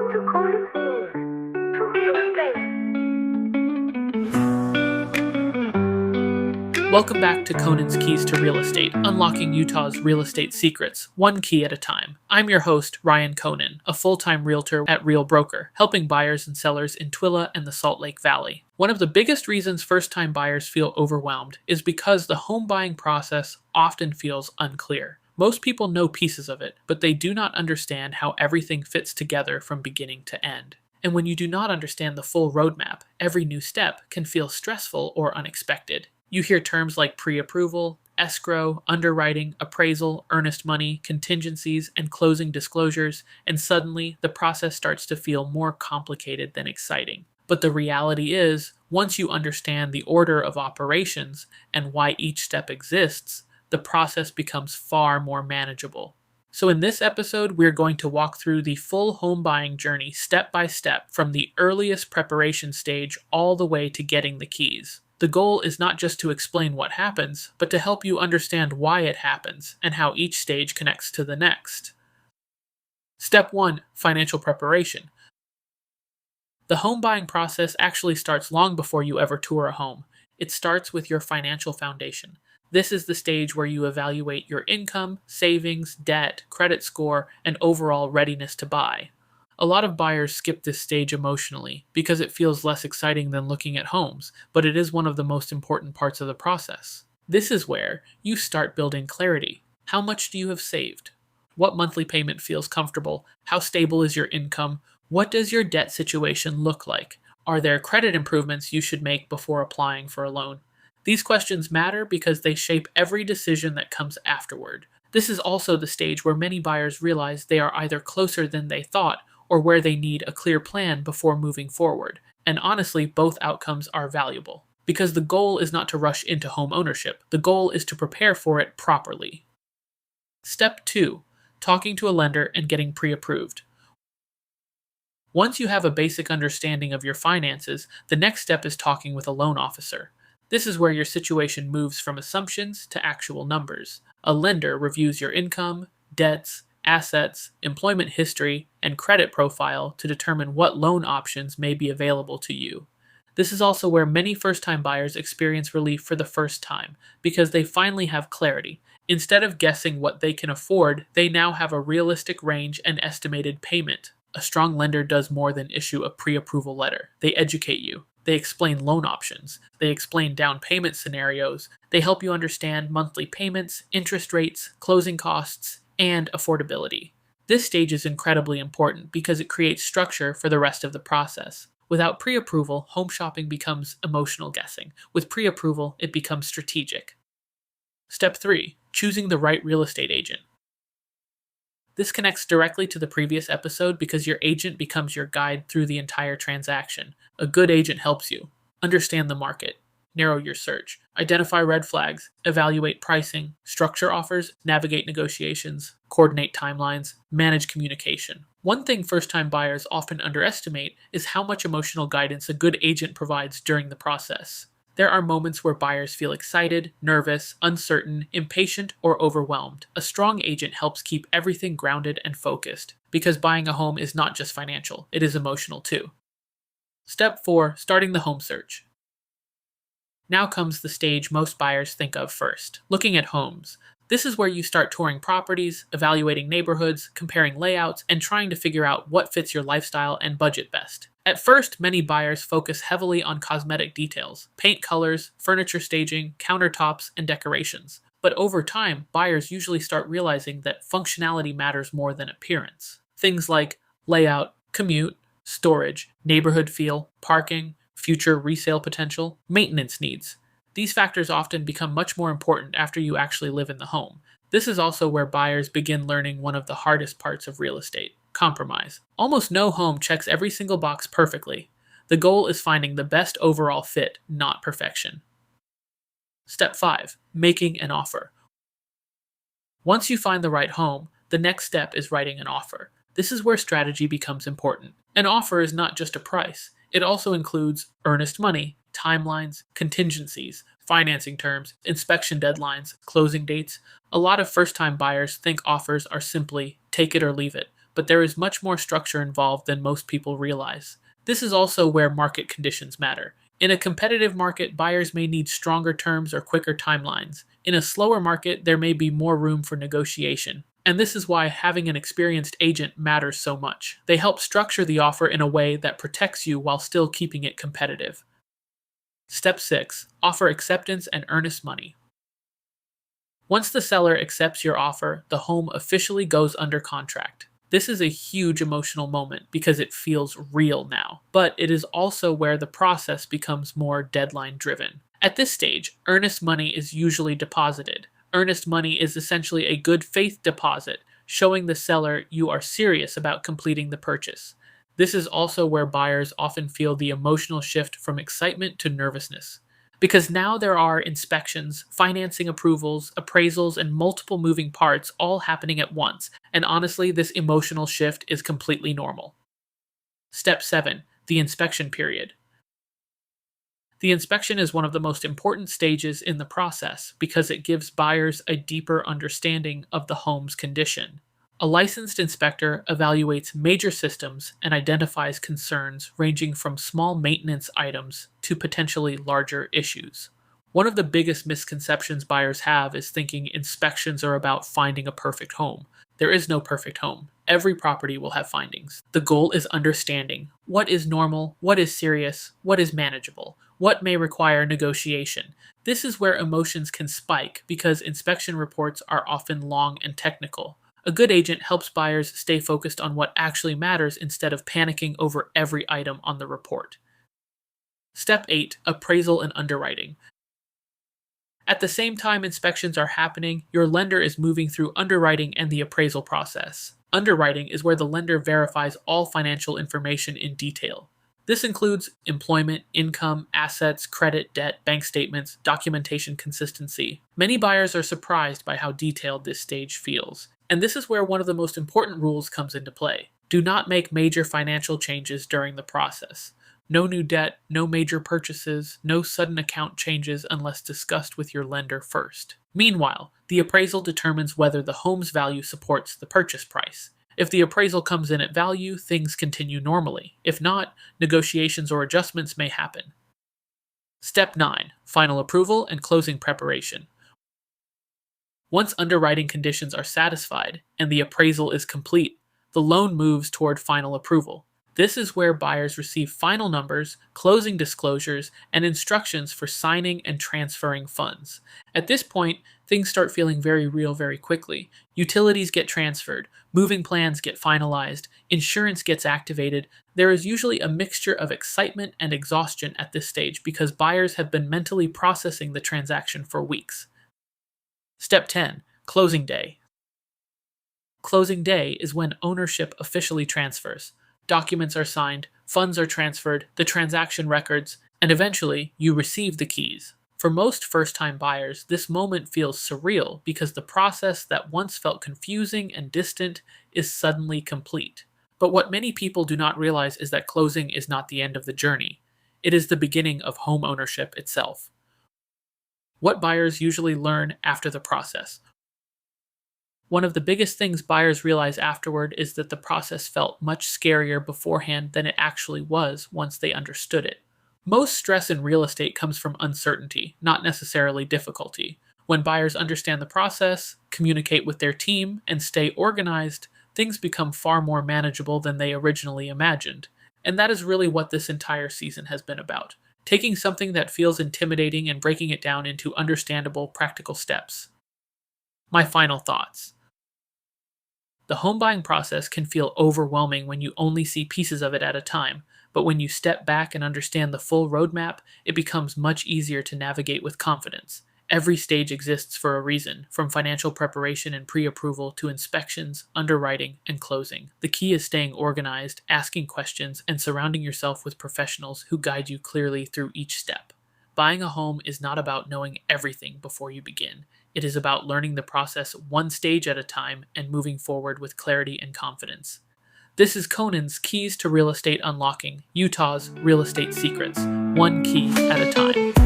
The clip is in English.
to Constitute to real estate. Welcome back to Conan's Keys to Real Estate, unlocking Utah's real estate secrets, one key at a time. I'm your host, Ryan Conan, a full-time realtor at Real Broker, helping buyers and sellers in Twila and the Salt Lake Valley. One of the biggest reasons first-time buyers feel overwhelmed is because the home buying process often feels unclear. Most people know pieces of it, but they do not understand how everything fits together from beginning to end. And when you do not understand the full roadmap, every new step can feel stressful or unexpected. You hear terms like pre-approval, escrow, underwriting, appraisal, earnest money, contingencies, and closing disclosures, and suddenly the process starts to feel more complicated than exciting. But the reality is, once you understand the order of operations and why each step exists, the process becomes far more manageable. So in this episode, we're going to walk through the full home buying journey step by step from the earliest preparation stage all the way to getting the keys. The goal is not just to explain what happens, but to help you understand why it happens and how each stage connects to the next. Step 1. Financial preparation. The home buying process actually starts long before you ever tour a home. It starts with your financial foundation. This is the stage where you evaluate your income, savings, debt, credit score, and overall readiness to buy. A lot of buyers skip this stage emotionally because it feels less exciting than looking at homes, but it is one of the most important parts of the process. This is where you start building clarity. How much do you have saved? What monthly payment feels comfortable? How stable is your income? What does your debt situation look like? Are there credit improvements you should make before applying for a loan? These questions matter because they shape every decision that comes afterward. This is also the stage where many buyers realize they are either closer than they thought or where they need a clear plan before moving forward. And honestly, both outcomes are valuable. Because the goal is not to rush into home ownership. The goal is to prepare for it properly. Step 2. Talking to a lender and getting pre-approved. Once you have a basic understanding of your finances, the next step is talking with a loan officer. This is where your situation moves from assumptions to actual numbers. A lender reviews your income, debts, assets, employment history, and credit profile to determine what loan options may be available to you. This is also where many first-time buyers experience relief for the first time, because they finally have clarity. Instead of guessing what they can afford, they now have a realistic range and estimated payment. A strong lender does more than issue a pre-approval letter. They educate you. They explain loan options. They explain down payment scenarios. They help you understand monthly payments, interest rates, closing costs, and affordability. This stage is incredibly important because it creates structure for the rest of the process. Without pre-approval, home shopping becomes emotional guessing. With pre-approval, it becomes strategic. Step 3. Choosing the right real estate agent. This connects directly to the previous episode because your agent becomes your guide through the entire transaction. A good agent helps you understand the market, narrow your search, identify red flags, evaluate pricing, structure offers, navigate negotiations, coordinate timelines, manage communication. One thing first-time buyers often underestimate is how much emotional guidance a good agent provides during the process. There are moments where buyers feel excited, nervous, uncertain, impatient, or overwhelmed. A strong agent helps keep everything grounded and focused, because buying a home is not just financial, it is emotional too. Step 4. Starting the home search. Now comes the stage most buyers think of first, looking at homes. This is where you start touring properties, evaluating neighborhoods, comparing layouts, and trying to figure out what fits your lifestyle and budget best. At first, many buyers focus heavily on cosmetic details, paint colors, furniture staging, countertops, and decorations. But over time, buyers usually start realizing that functionality matters more than appearance. Things like layout, commute, storage, neighborhood feel, parking, future resale potential, maintenance needs. These factors often become much more important after you actually live in the home. This is also where buyers begin learning one of the hardest parts of real estate: compromise. Almost no home checks every single box perfectly. The goal is finding the best overall fit, not perfection. Step 5. Making an offer. Once you find the right home, the next step is writing an offer. This is where strategy becomes important. An offer is not just a price. It also includes earnest money, timelines, contingencies, financing terms, inspection deadlines, closing dates. A lot of first-time buyers think offers are simply take it or leave it, but there is much more structure involved than most people realize. This is also where market conditions matter. In a competitive market, buyers may need stronger terms or quicker timelines. In a slower market, there may be more room for negotiation. And this is why having an experienced agent matters so much. They help structure the offer in a way that protects you while still keeping it competitive. Step 6. Offer acceptance and earnest money. Once the seller accepts your offer, the home officially goes under contract. This is a huge emotional moment because it feels real now, but it is also where the process becomes more deadline driven. At this stage, earnest money is usually deposited. Earnest money is essentially a good faith deposit, showing the seller you are serious about completing the purchase. This is also where buyers often feel the emotional shift from excitement to nervousness. Because now there are inspections, financing approvals, appraisals, and multiple moving parts all happening at once, and honestly, this emotional shift is completely normal. Step 7. The inspection period. The inspection is one of the most important stages in the process because it gives buyers a deeper understanding of the home's condition. A licensed inspector evaluates major systems and identifies concerns ranging from small maintenance items to potentially larger issues. One of the biggest misconceptions buyers have is thinking inspections are about finding a perfect home. There is no perfect home. Every property will have findings. The goal is understanding what is normal, what is serious, what is manageable, what may require negotiation. This is where emotions can spike because inspection reports are often long and technical. A good agent helps buyers stay focused on what actually matters instead of panicking over every item on the report. Step 8. Appraisal and underwriting. At the same time inspections are happening, your lender is moving through underwriting and the appraisal process. Underwriting is where the lender verifies all financial information in detail. This includes employment, income, assets, credit, debt, bank statements, documentation consistency. Many buyers are surprised by how detailed this stage feels. And this is where one of the most important rules comes into play. Do not make major financial changes during the process. No new debt, no major purchases, no sudden account changes unless discussed with your lender first. Meanwhile, the appraisal determines whether the home's value supports the purchase price. If the appraisal comes in at value, things continue normally. If not, negotiations or adjustments may happen. Step 9. Final approval and closing preparation. Once underwriting conditions are satisfied and the appraisal is complete, the loan moves toward final approval. This is where buyers receive final numbers, closing disclosures, and instructions for signing and transferring funds. At this point, things start feeling very real very quickly. Utilities get transferred, moving plans get finalized, insurance gets activated. There is usually a mixture of excitement and exhaustion at this stage because buyers have been mentally processing the transaction for weeks. Step 10. Closing day. Closing day is when ownership officially transfers. Documents are signed, funds are transferred, the transaction records, and eventually you receive the keys. For most first-time buyers, this moment feels surreal because the process that once felt confusing and distant is suddenly complete. But what many people do not realize is that closing is not the end of the journey. It is the beginning of home ownership itself. What buyers usually learn after the process. One of the biggest things buyers realize afterward is that the process felt much scarier beforehand than it actually was once they understood it. Most stress in real estate comes from uncertainty, not necessarily difficulty. When buyers understand the process, communicate with their team, and stay organized, things become far more manageable than they originally imagined. And that is really what this entire season has been about. Taking something that feels intimidating and breaking it down into understandable, practical steps. My final thoughts. The home buying process can feel overwhelming when you only see pieces of it at a time, but when you step back and understand the full roadmap, it becomes much easier to navigate with confidence. Every stage exists for a reason, from financial preparation and pre-approval to inspections, underwriting, and closing. The key is staying organized, asking questions, and surrounding yourself with professionals who guide you clearly through each step. Buying a home is not about knowing everything before you begin. It is about learning the process one stage at a time and moving forward with clarity and confidence. This is Conan's Keys to Real Estate Unlocking, Utah's Real Estate Secrets, one key at a time.